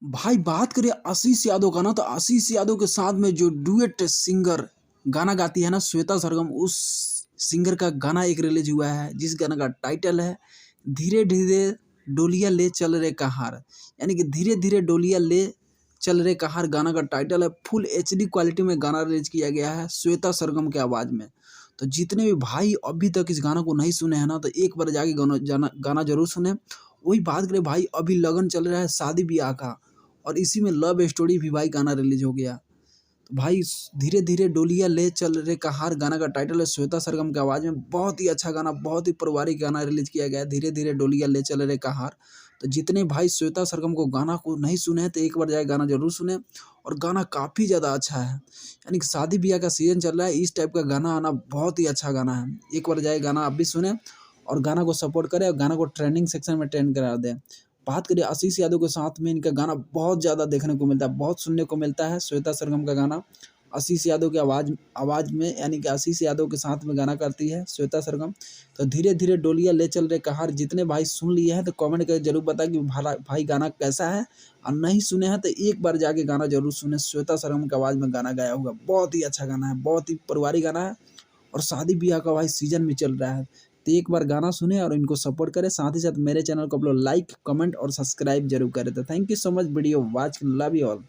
भाई बात करें आशीष यादव का ना, तो आशीष यादव के साथ में जो डुएट सिंगर गाना गाती है ना श्वेता सरगम, उस सिंगर का गाना एक रिलीज हुआ है जिस गाना का टाइटल है धीरे धीरे डोलिया ले चल रे कहार। यानी कि धीरे धीरे डोलिया ले चल रे कहार गाना का टाइटल है। फुल एचडी क्वालिटी में गाना रिलीज किया गया है श्वेता सरगम के आवाज़ में। तो जितने भी भाई अभी तक इस गाना को नहीं सुने हैं ना, तो एक बार जाके गाना जरूर सुने। वही बात करें भाई, अभी लगन चल रहा है शादी ब्याह का, और इसी में लव स्टोरी भी भाई गाना रिलीज हो गया। तो भाई धीरे धीरे डोलिया ले चल रे कहार गाना का टाइटल है श्वेता सरगम की आवाज़ में। बहुत ही अच्छा गाना, बहुत ही पारिवारिक गाना रिलीज किया गया है धीरे धीरे डोलिया ले चल रे कहार। तो जितने भाई श्वेता सरगम को गाना को नहीं सुने हैं, तो एक बार जाए गाना जरूर सुने। और गाना काफ़ी ज़्यादा अच्छा है। यानी कि शादी ब्याह का सीजन चल रहा है, इस टाइप का गाना आना बहुत ही अच्छा गाना है। एक बार जाए गाना आप भी सुने और गाना को सपोर्ट करें और गाना को ट्रेंडिंग सेक्शन में ट्रेंड करा दें। बात करें आशीष यादव के साथ में, इनका गाना बहुत ज़्यादा देखने को मिलता है, बहुत सुनने को मिलता है श्वेता सरगम का गाना आशीष यादव की आवाज़ में। यानी कि आशीष यादव के साथ में गाना करती है श्वेता सरगम। तो धीरे धीरे डोलिया ले चल रे कहार जितने भाई सुन लिए हैं तो कमेंट करके जरूर बताएं कि भाई गाना कैसा है। और नहीं सुने हैं तो एक बार जाके गाना जरूर सुने। श्वेता सरगम की आवाज़ में गाना गाया हुआ बहुत ही अच्छा गाना है, बहुत ही पारिवारिक गाना है। और शादी ब्याह का भाई सीजन भी चल रहा है, तो एक बार गाना सुने और इनको सपोर्ट करें। साथ ही साथ मेरे चैनल को आप लोग लाइक, कमेंट और सब्सक्राइब जरूर करें। तो thank you so much video watch, love you all.